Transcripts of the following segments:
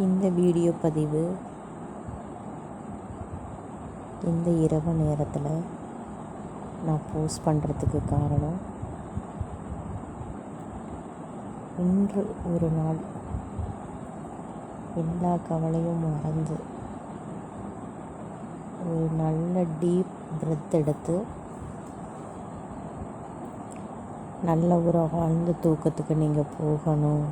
இந்த வீடியோ பதிவு இந்த இரவு நேரத்தில் நான் போஸ்ட் பண்ணுறதுக்கு காரணம், இன்று ஒரு நாள் எல்லா கவலையும் மறந்து ஒரு நல்ல டீப் பிரெத் எடுத்து நல்ல ஒரு ஆழ்ந்த தூக்கத்துக்கு நீங்கள் போகணும்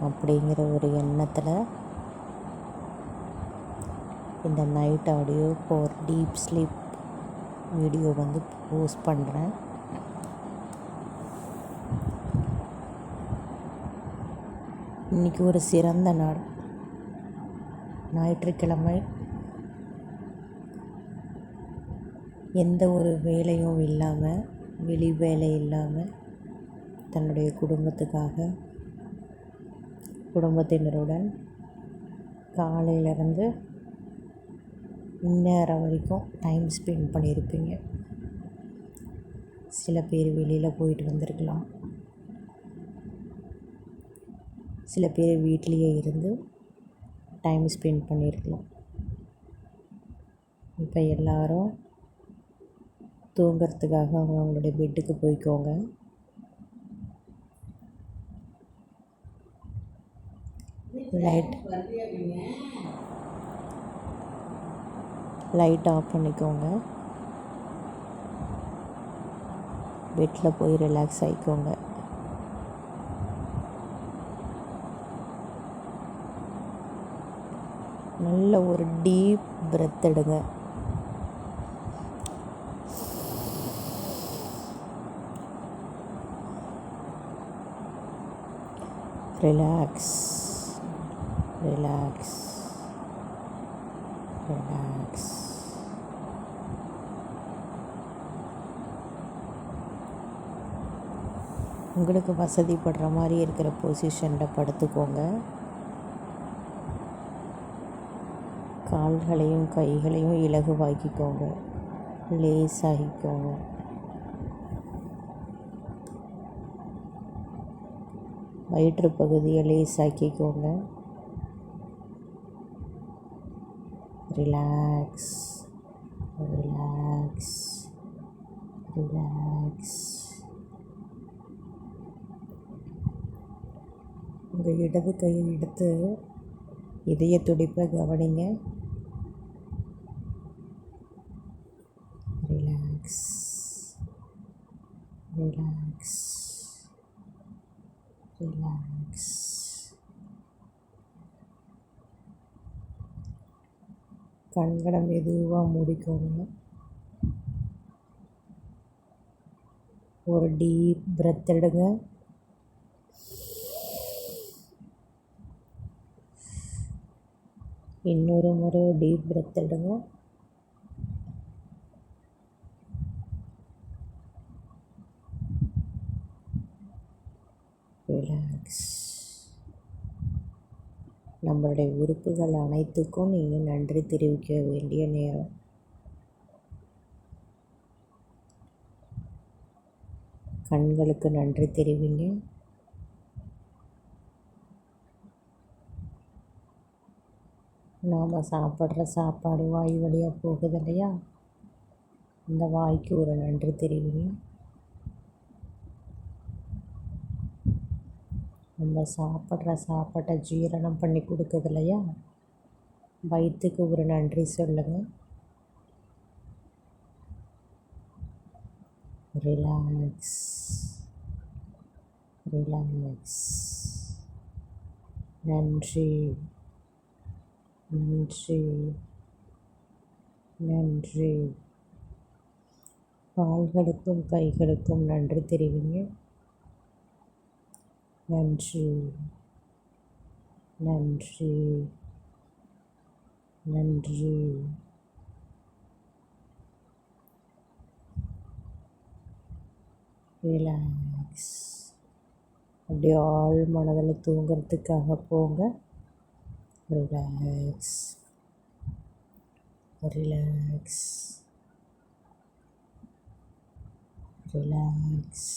அப்படிங்கிற ஒரு எண்ணத்தில் இந்த night audio for deep sleep video post பண்ணுறேன். இன்றைக்கி ஒரு சிறந்த நாள், ஞாயிற்றுக்கிழமை. எந்த ஒரு வேலையும் இல்லாமல், வெளி வேலை இல்லாமல் தன்னுடைய குடும்பத்தினருடன் காலையிலேருந்து இந்நேரம் வரைக்கும் டைம் ஸ்பெண்ட் பண்ணியிருப்பீங்க. சில பேர் வெளியில் போயிட்டு வந்திருக்கலாம், சில பேர் வீட்லேயே இருந்து டைம் ஸ்பெண்ட் பண்ணியிருக்கலாம். இப்போ எல்லோரும் தூங்கிறதுக்காக அவங்களுடைய பெட்டுக்கு போய்க்கோங்க. லைட் ஆஃப் பண்ணிக்கோங்க. பெட்டில் போய் ரிலாக்ஸ் ஆகிக்கோங்க. நல்ல ஒரு டீப் பிரெத் எடுங்க. Relax relax relax. உங்களுக்கு வசதிப்படுற மாதிரி இருக்கிற பொசிஷனில் படுத்துக்கோங்க. கால்களையும் கைகளையும் இலகுவாக்கிக்கோங்க, லேசாகிக்கோங்க. வயிற்று பகுதியை லேசாக்கிக்கோங்க. Relax relax relax. உங்கள் இடது கையை எடுத்து இதய துடிப்பை கவனிங்க. Relax relax relax. கண்களை மெதுவாக மூடிக்கோங்க. ஒரு டீப் பிரெத் எடுங்க. இன்னொரு முறை டீப் பிரெத் எடுங்க. ரிலாக்ஸ். நம்மளுடைய உறுப்புகள் அனைத்துக்கும் நீங்கள் நன்றி தெரிவிக்க வேண்டிய நேரம். கண்களுக்கு நன்றி தெரிவிங்க. நாம் சாப்பிட்ற சாப்பாடு வாய் வழியாக போகுது இல்லையா, இந்த வாய்க்கு ஒரு நன்றி தெரிவிங்க. நம்ம சாப்பிட்ற சாப்பாட்டை ஜீரணம் பண்ணி கொடுக்குது இல்லையா, வயிற்றுக்கு ஒரு நன்றி சொல்லுங்கள். Relax relax. நன்றி நன்றி நன்றி. கால்களுக்கும் கைகளுக்கும் நன்றி தெரிவிங்க. நன்றி நன்றி நன்றி. ரிலாக்ஸ். அப்படியே ஆழ் மனதில் தூங்கிறதுக்காக போங்க. Relax relax relax.